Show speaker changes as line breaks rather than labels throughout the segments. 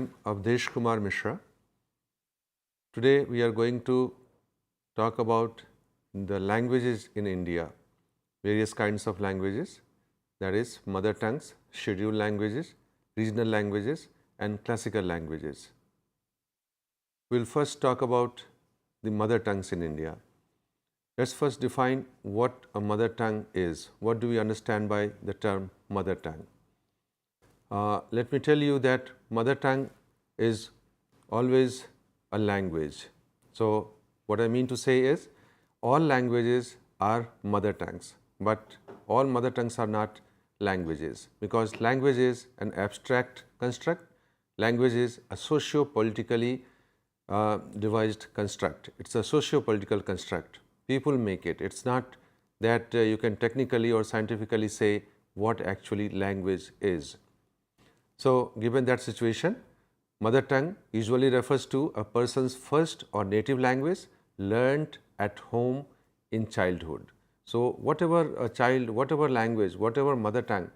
am Avdesh Kumar Mishra. Today we are going to talk about the languages in India, various kinds of languages, that is mother tongues, scheduled languages, regional languages and classical languages. We will first talk about the mother tongues in India. Let's first define what a mother tongue is. What do we understand by the term mother tongue? Let me tell you that mother tongue is always a language. So, what I mean to say is all languages are mother tongues, but all mother tongues are not languages, because language is an abstract construct. Language is a socio-politically devised construct. It's a socio-political construct. People make it. It's not that you can technically or scientifically say what actually language is. So, given that situation, mother tongue usually refers to a person's first or native language learnt at home in childhood. So, whatever a child, whatever language, whatever mother tongue,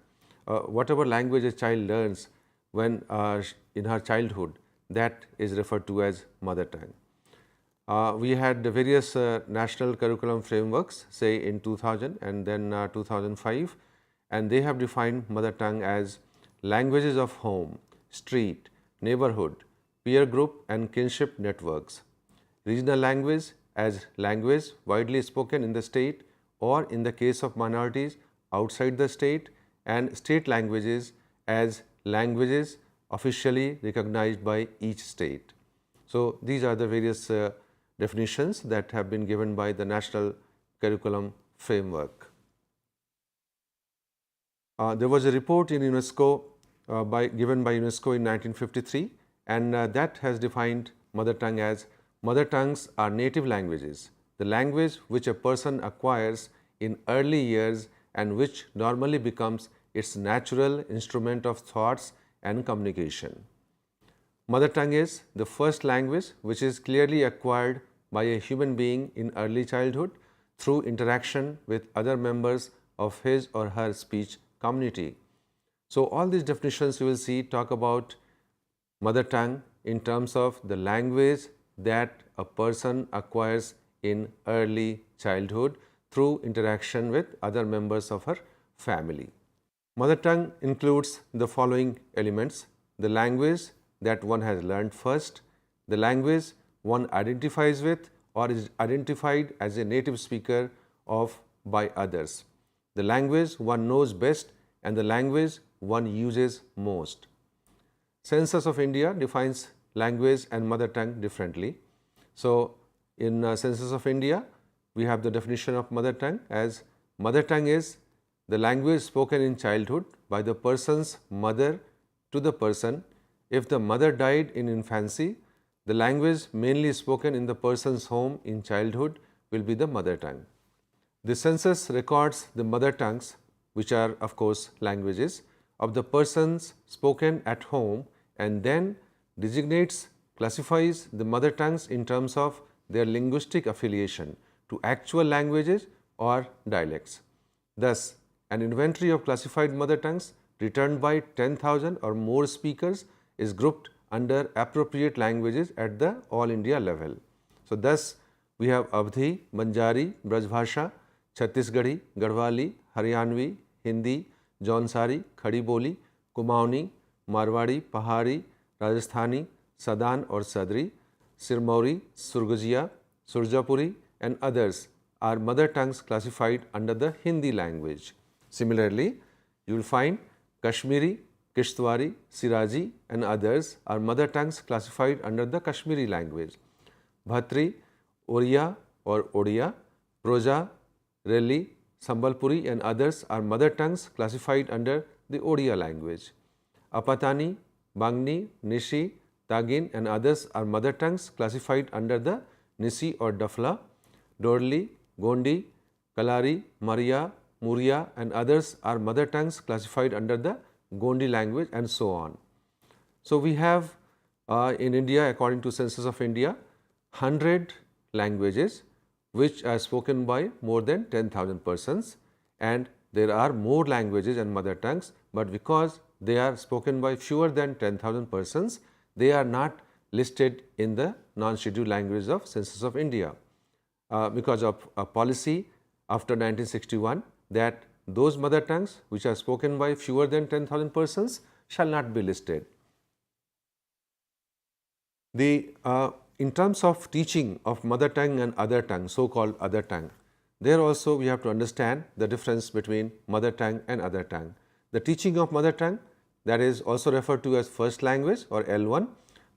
whatever language a child learns when in her childhood, that is referred to as mother tongue. We had the various national curriculum frameworks, say in 2000 and then 2005, and they have defined mother tongue as languages of home, street, neighborhood, peer group and kinship networks. Regional language as language widely spoken in the state or in the case of minorities outside the state, and state languages as languages officially recognized by each state. So, these are the various definitions that have been given by the national curriculum framework. There was a report in UNESCO given by UNESCO in 1953, and that has defined mother tongue as mother tongues are native languages, the language which a person acquires in early years and which normally becomes its natural instrument of thoughts and communication. Mother tongue is the first language which is clearly acquired by a human being in early childhood through interaction with other members of his or her speech community. So, all these definitions you will see talk about mother tongue in terms of the language that a person acquires in early childhood through interaction with other members of her family. Mother tongue includes the following elements: the language that one has learned first, the language one identifies with or is identified as a native speaker of by others, the language one knows best and the language one uses most. Census of India defines language and mother tongue differently. So, in Census of India, we have the definition of mother tongue as mother tongue is the language spoken in childhood by the person's mother to the person. If the mother died in infancy, the language mainly spoken in the person's home in childhood will be the mother tongue. The census records the mother tongues, which are of course languages, of the persons spoken at home, and then designates, classifies the mother tongues in terms of their linguistic affiliation to actual languages or dialects. Thus, an inventory of classified mother tongues returned by 10,000 or more speakers is grouped under appropriate languages at the all India level. So, thus we have Avdhi, Banjari, Brajbhasha, Chhattisgarhi, Garhwali, Haryanvi, Hindi, Jaunsari, Khadi Boli, Kumaoni, Marwadi, Pahari, Rajasthani, Sadan or Sadri, Sirmauri, Surgujiya, Surjapuri and others are mother tongues classified under the Hindi language. Similarly, you will find Kashmiri, Kishtwari, Siraji and others are mother tongues classified under the Kashmiri language. Bhatri, Oriya or Odia, Proja, Relli, Sambalpuri and others are mother tongues classified under the Odia language. Apatani, Bangni, Nishi, Tagin and others are mother tongues classified under the Nisi or Dafla. Dorli, Gondi, Kalari, Maria, Muria and others are mother tongues classified under the Gondi language and so on. So, we have in India, according to Census of India, 100 languages which are spoken by more than 10,000 persons, and there are more languages and mother tongues, but because they are spoken by fewer than 10,000 persons, they are not listed in the non-scheduled languages of Census of India because of a policy after 1961 that those mother tongues which are spoken by fewer than 10,000 persons shall not be listed. In terms of teaching of mother tongue and other tongue, so-called other tongue, there also we have to understand the difference between mother tongue and other tongue. The teaching of mother tongue, that is also referred to as first language or L1,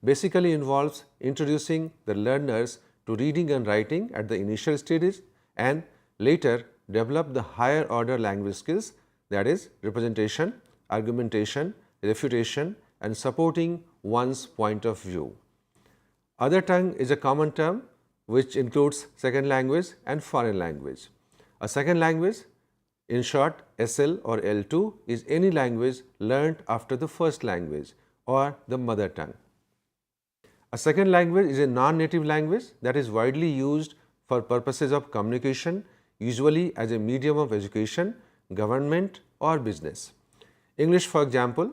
basically involves introducing the learners to reading and writing at the initial stages and later develop the higher order language skills, that is representation, argumentation, refutation and supporting one's point of view. Other tongue is a common term which includes second language and foreign language. A second language, in short SL or L2, is any language learnt after the first language or the mother tongue. A second language is a non-native language that is widely used for purposes of communication, usually as a medium of education, government or business. English, for example,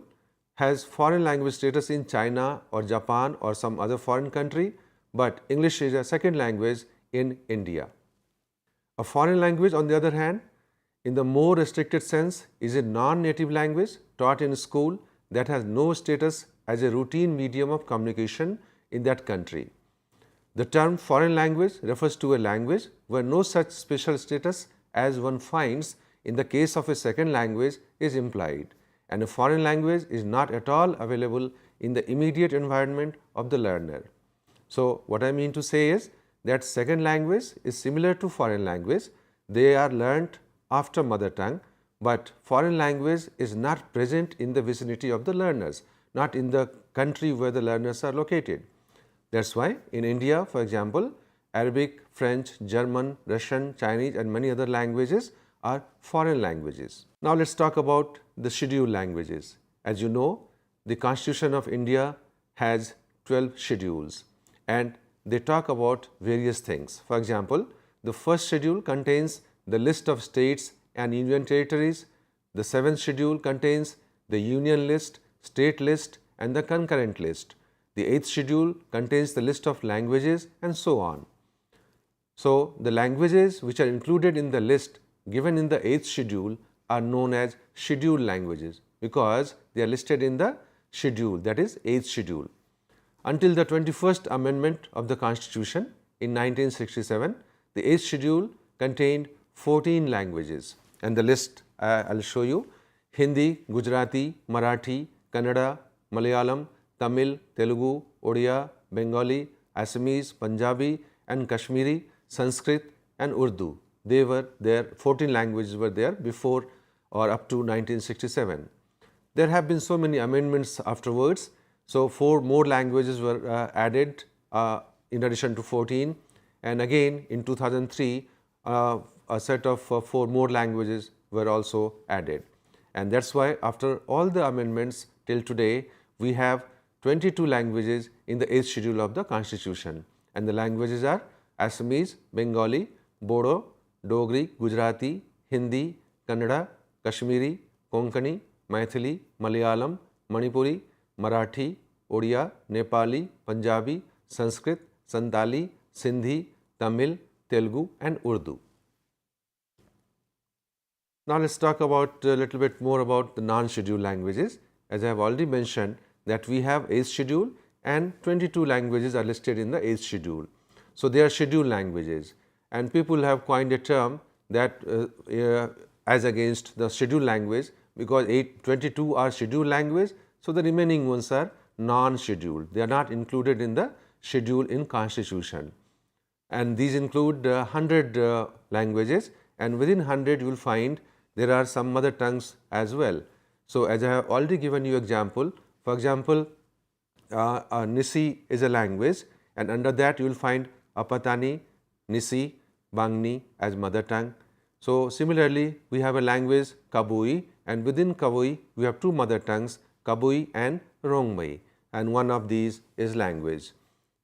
has foreign language status in China or Japan or some other foreign country, but English is a second language in India. A foreign language, on the other hand, in the more restricted sense, is a non-native language taught in school that has no status as a routine medium of communication in that country. The term foreign language refers to a language where no such special status as one finds in the case of a second language is implied, and a foreign language is not at all available in the immediate environment of the learner. So, what I mean to say is that second language is similar to foreign language. They are learnt after mother tongue, but foreign language is not present in the vicinity of the learners, not in the country where the learners are located. That's why in India, for example, Arabic, French, German, Russian, Chinese and many other languages are foreign languages. Now, let us talk about the scheduled languages. As you know, the Constitution of India has 12 schedules and they talk about various things. For example, the first schedule contains the list of states and union territories. The seventh schedule contains the union list, state list and the concurrent list. The eighth schedule contains the list of languages and so on. So, the languages which are included in the list given in the eighth schedule are known as scheduled languages because they are listed in the schedule, that is eighth schedule. Until the 21st Amendment of the Constitution in 1967, the eighth schedule contained 14 languages and the list I will show you: Hindi, Gujarati, Marathi, Kannada, Malayalam, Tamil, Telugu, Odia, Bengali, Assamese, Punjabi and Kashmiri, Sanskrit and Urdu. They were there, 14 languages were there before or up to 1967. There have been so many amendments afterwards. So, 4 more languages were added in addition to 14, and again in 2003 a set of 4 more languages were also added. And that is why after all the amendments till today, we have 22 languages in the 8th schedule of the Constitution, and the languages are Assamese, Bengali, Bodo, Dogri, Gujarati, Hindi, Kannada, Kashmiri, Konkani, Maithili, Malayalam, Manipuri, Marathi, Odia, Nepali, Punjabi, Sanskrit, Santali, Sindhi, Tamil, Telugu and Urdu. Now, let us talk about a little bit more about the non-scheduled languages. As I have already mentioned that we have 8th schedule and 22 languages are listed in the 8th schedule. So, they are scheduled languages, and people have coined a term that as against the scheduled language, because 22 are scheduled language. So, the remaining ones are non-scheduled. They are not included in the schedule in Constitution, and these include 100 languages, and within 100 you will find there are some mother tongues as well. So, as I have already given you example, for example, Nisi is a language, and under that you will find Apatani, Nisi, Bangni as mother tongue. So, similarly, we have a language Kabui, and within Kabui we have 2 mother tongues, Kabui and Rongmei, and one of these is language,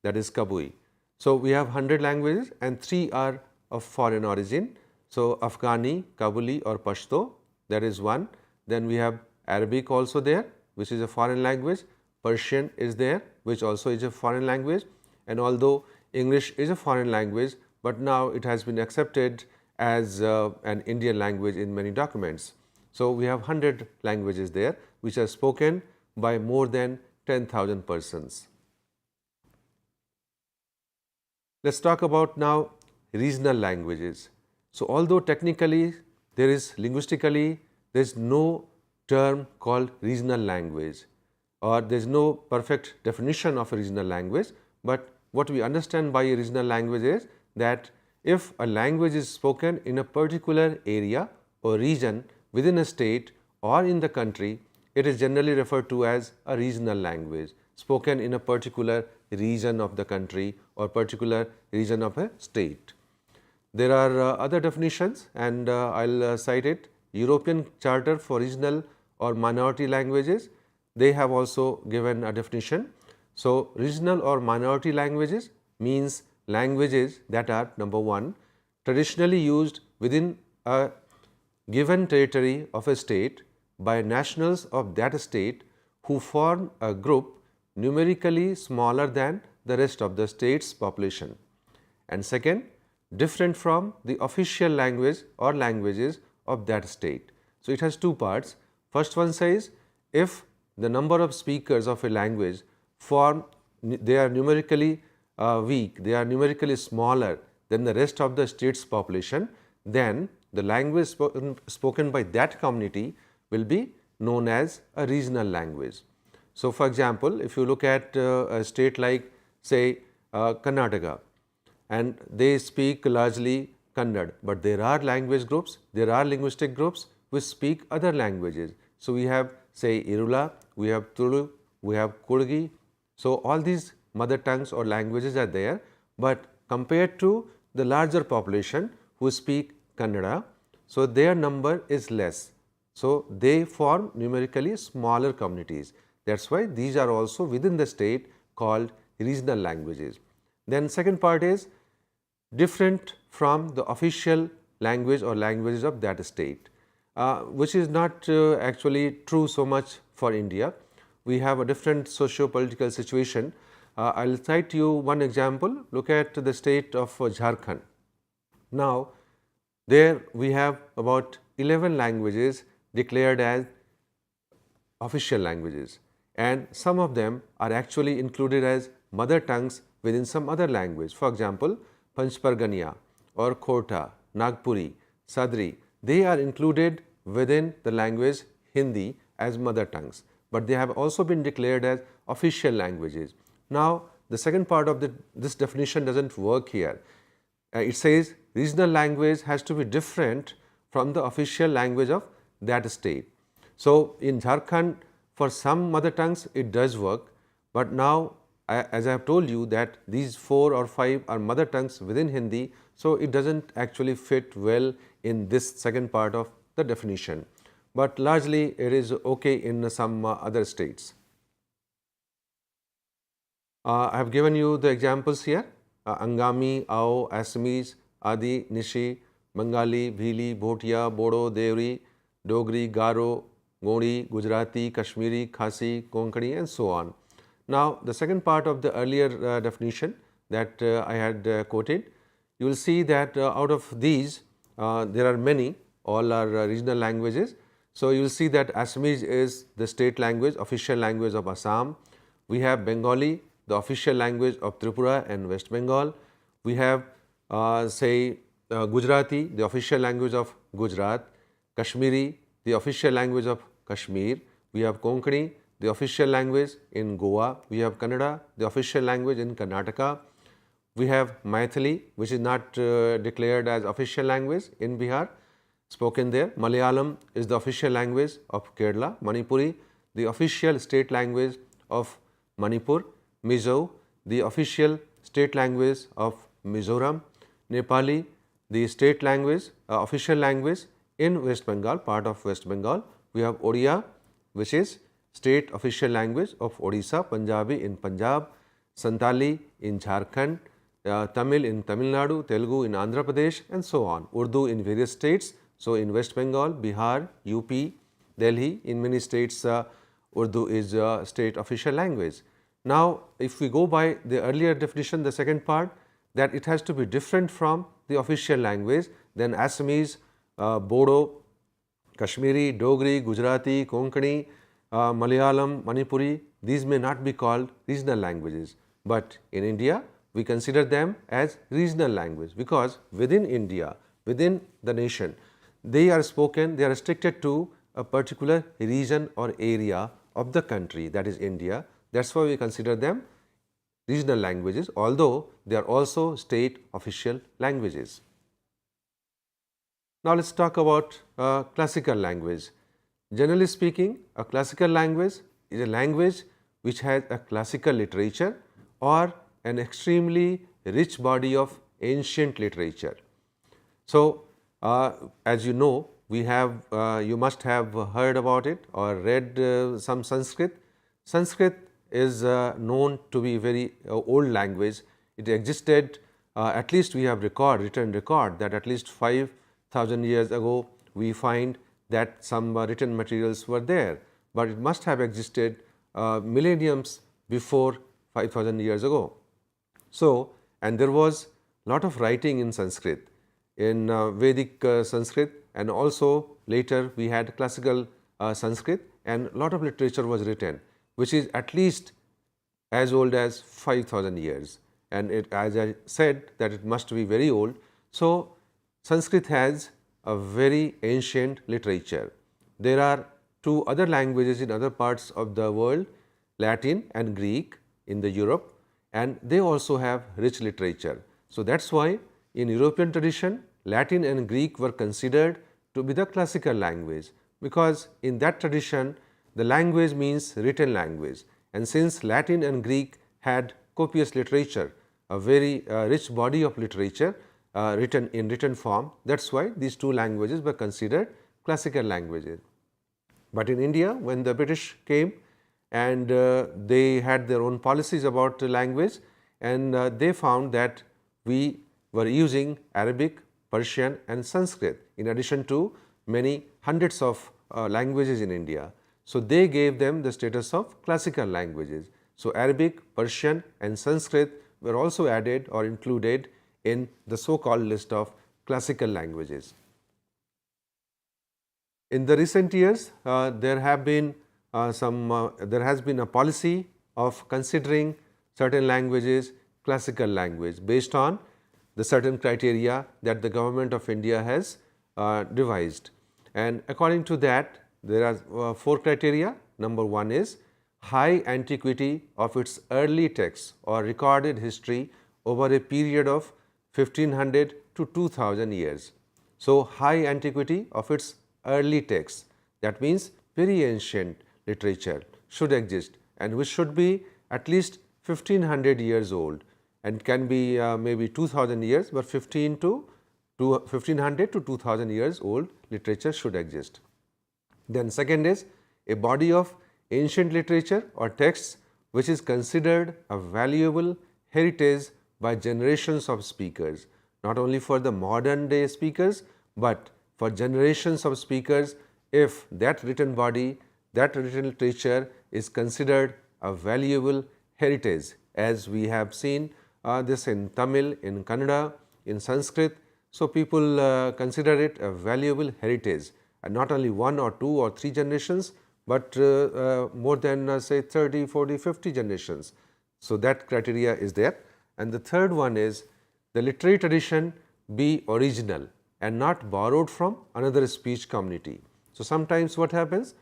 that is Kabui. So, we have 100 languages and 3 are of foreign origin. So, Afghani, Kabuli or Pashto, that is one. Then we have Arabic also there, which is a foreign language. Persian is there, which also is a foreign language, and although English is a foreign language, but now it has been accepted as an Indian language in many documents. So, we have 100 languages there which are spoken by more than 10,000 persons. Let us talk about now regional languages. So, although technically there is linguistically there is no term called regional language, or there is no perfect definition of a regional language, but what we understand by a regional language is that if a language is spoken in a particular area or region within a state or in the country, it is generally referred to as a regional language spoken in a particular region of the country or particular region of a state. There are other definitions, and I will cite it. European Charter for Regional or Minority Languages, they have also given a definition. So, regional or minority languages means languages that are, number one, traditionally used within a given territory of a state by nationals of that state who form a group numerically smaller than the rest of the state's population. And second, different from the official language or languages of that state. So, it has two parts. First one says, if the number of speakers of a language they are numerically weak, they are numerically smaller than the rest of the state's population, then the language spoken by that community will be known as a regional language. So, for example, if you look at a state like say Karnataka, and they speak largely Kannada, but there are language groups, there are linguistic groups which speak other languages. So, we have say Irula, we have Tulu, we have Kurgi. So, all these mother tongues or languages are there, but compared to the larger population who speak Kannada, so their number is less. So, they form numerically smaller communities. That is why these are also within the state called regional languages. Then second part is different from the official language or languages of that state, which is not actually true so much for India. We have a different socio-political situation. I will cite you one example. Look at the state of Jharkhand. Now, there we have about 11 languages declared as official languages, and some of them are actually included as mother tongues within some other language. For example, Panchpargania or Khota, Nagpuri, Sadri, they are included within the language Hindi as mother tongues, but they have also been declared as official languages. Now, the second part of this definition does not work here. It says regional language has to be different from the official language of that state. So, in Jharkhand, for some mother tongues it does work, but now as I have told you that these 4 or 5 are mother tongues within Hindi, so it does not actually fit well in this second part of the definition, but largely it is okay in some other states. I have given you the examples here: Angami, Ao, Assamese, Adi, Nishi, Bengali, Bhili, Bhotia, Bodo, Devri, Dogri, Garo, Godi, Gujarati, Kashmiri, Khasi, Konkani, and so on. Now, the second part of the earlier definition that I had quoted, you will see that out of these there are many, all are regional languages. So, you will see that Assamese is the state language, official language of Assam. We have Bengali, the official language of Tripura and West Bengal. We have Gujarati, the official language of Gujarat. Kashmiri, the official language of Kashmir. We have Konkani, the official language in Goa. We have Kannada, the official language in Karnataka. We have Maithili, which is not declared as official language in Bihar, spoken there. Malayalam is the official language of Kerala. Manipuri, the official state language of Manipur. Mizo, the official state language of Mizoram. Nepali, the state language, official language in West Bengal, part of West Bengal. We have Odia, which is state official language of Odisha. Punjabi in Punjab. Santali in Jharkhand. Tamil in Tamil Nadu, Telugu in Andhra Pradesh, and so on. Urdu in various states. So, in West Bengal, Bihar, UP, Delhi, in many states Urdu is state official language. Now, if we go by the earlier definition, the second part, that it has to be different from the official language, then Assamese, Bodo, Kashmiri, Dogri, Gujarati, Konkani, Malayalam, Manipuri, these may not be called regional languages, but in India we consider them as regional language, because within India, within the nation, they are spoken, they are restricted to a particular region or area of the country, that is India. That is why we consider them regional languages, although they are also state official languages. Now, let us talk about classical language. Generally speaking, a classical language is a language which has a classical literature or an extremely rich body of ancient literature. So, as you know, we have you must have heard about it or read some Sanskrit. Sanskrit is known to be very old language. It existed, at least we have written record that at least 5,000 years ago we find that some written materials were there, but it must have existed millenniums before 5,000 years ago. So, and there was lot of writing in Sanskrit, in Vedic Sanskrit, and also later we had classical Sanskrit, and lot of literature was written, which is at least as old as 5,000 years, and it, as I said, that it must be very old. So, Sanskrit has a very ancient literature. There are two other languages in other parts of the world, Latin and Greek in the Europe, and they also have rich literature. So, that is why in European tradition, Latin and Greek were considered to be the classical language, because in that tradition the language means written language, and since Latin and Greek had copious literature, a very rich body of literature written in written form, that is why these two languages were considered classical languages. But in India, when the British came and they had their own policies about language, and they found that we were using Arabic, Persian and Sanskrit in addition to many hundreds of languages in India. So, they gave them the status of classical languages. So, Arabic, Persian and Sanskrit were also added or included in the so called list of classical languages. In the recent years, there has been a policy of considering certain languages classical language based on the certain criteria that the government of India has devised. And according to that, there are 4 criteria. Number 1 is high antiquity of its early texts or recorded history over a period of 1500 to 2000 years. So, high antiquity of its early texts, that means very ancient literature should exist, and which should be at least 1500 years old and can be maybe 2000 years, but 1500 to 2000 years old literature should exist. Then second is a body of ancient literature or texts which is considered a valuable heritage by generations of speakers, not only for the modern day speakers, but for generations of speakers. If that written body, that written literature is considered a valuable heritage, as we have seen this in Tamil, in Kannada, in Sanskrit. So, people consider it a valuable heritage, and not only 1 or 2 or 3 generations, but more than say 30, 40, 50 generations. So, that criteria is there. And the third one is the literary tradition be original and not borrowed from another speech community. So, sometimes what happens,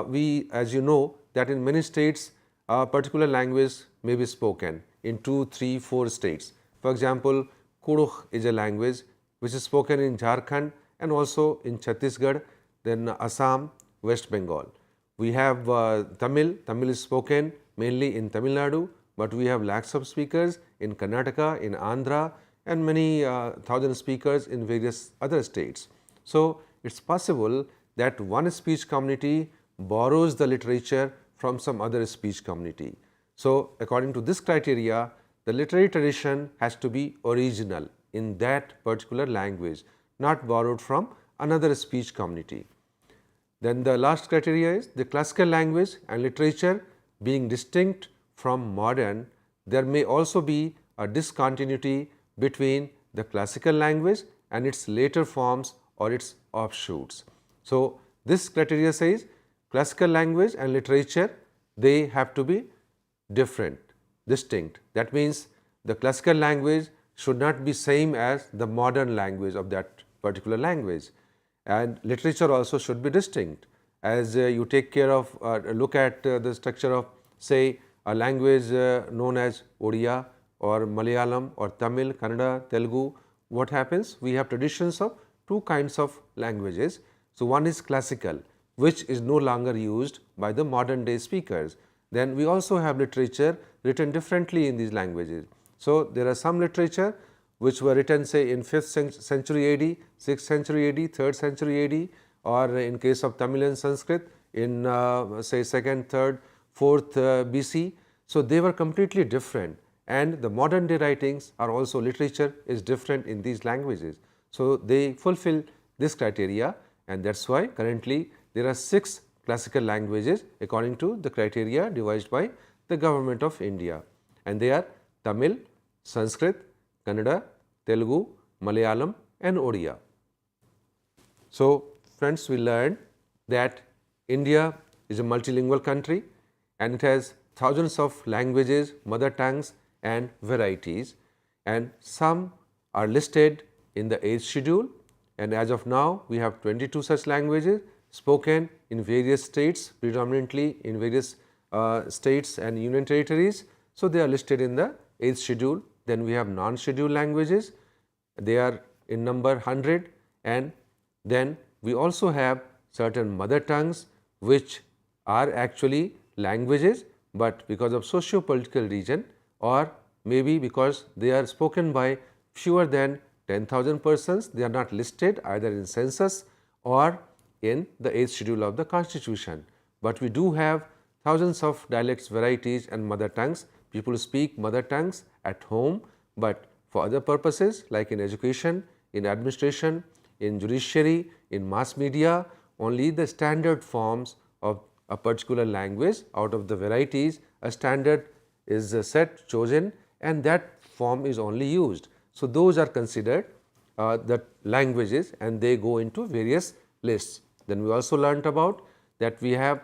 we, as you know, that in many states a particular language may be spoken in 2, 3, 4 states. For example, Kudukh is a language which is spoken in Jharkhand and also in Chhattisgarh, then Assam, West Bengal. We have Tamil is spoken mainly in Tamil Nadu, but we have lakhs of speakers in Karnataka, in Andhra, and many thousand speakers in various other states. So, it is possible that one speech community borrows the literature from some other speech community. So, according to this criteria, the literary tradition has to be original in that particular language, not borrowed from another speech community. Then the last criteria is the classical language and literature being distinct from modern, there may also be a discontinuity between the classical language and its later forms or its offshoots. So, this criteria says classical language and literature, they have to be different, distinct. That means the classical language should not be same as the modern language of that particular language, and literature also should be distinct. As you take care of look at the structure of say a language known as Odia or Malayalam or Tamil, Kannada, Telugu, what happens? We have traditions of two kinds of languages. So, one is classical, which is no longer used by the modern day speakers. Then we also have literature written differently in these languages. So, there are some literature which were written say in 5th century AD, 6th century AD, 3rd century AD, or in case of Tamil and Sanskrit in say 2nd, 3rd, 4th BC. So, they were completely different, and the modern day writings are also literature is different in these languages. So, they fulfill this criteria, and that is why currently there are 6 classical languages according to the criteria devised by the government of India, and they are Tamil, Sanskrit, Kannada, Telugu, Malayalam and Odia. So, friends, we learned that India is a multilingual country and it has thousands of languages, mother tongues and varieties, and some are listed in the 8th schedule, and as of now we have 22 such languages spoken in various states, predominantly in various states and union territories. So, they are listed in the 8th schedule. Then we have non-scheduled languages, they are in number 100, and then we also have certain mother tongues which are actually languages, but because of socio-political region or maybe because they are spoken by fewer than 10,000 persons, they are not listed either in census or in the 8th schedule of the constitution. But we do have thousands of dialects, varieties and mother tongues. People speak mother tongues at home, but for other purposes like in education, in administration, in judiciary, in mass media, only the standard forms of a particular language out of the varieties, a standard is set, chosen, and that form is only used. So, those are considered the languages and they go into various lists. Then we also learnt about that we have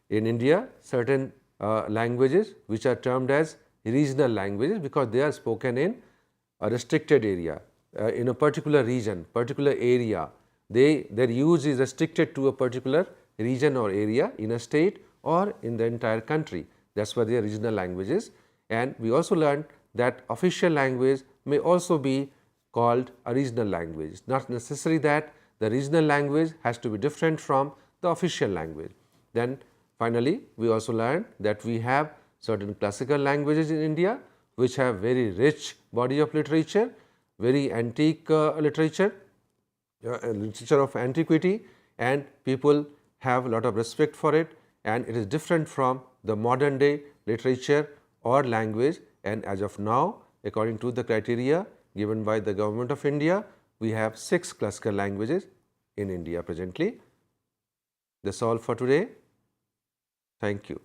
in India certain languages which are termed as regional languages because they are spoken in a restricted area, in a particular region, particular area. Their use is restricted to a particular region or area in a state or in the entire country. That is why they are regional languages. And we also learned that official language may also be called a regional language. It is not necessary that the regional language has to be different from the official language. Then finally, we also learned that we have certain classical languages in India which have very rich body of literature, very antique literature of antiquity, and people have a lot of respect for it, and it is different from the modern day literature or language. And as of now, according to the criteria given by the government of India, we have 6 classical languages in India presently. That's all for today. Thank you.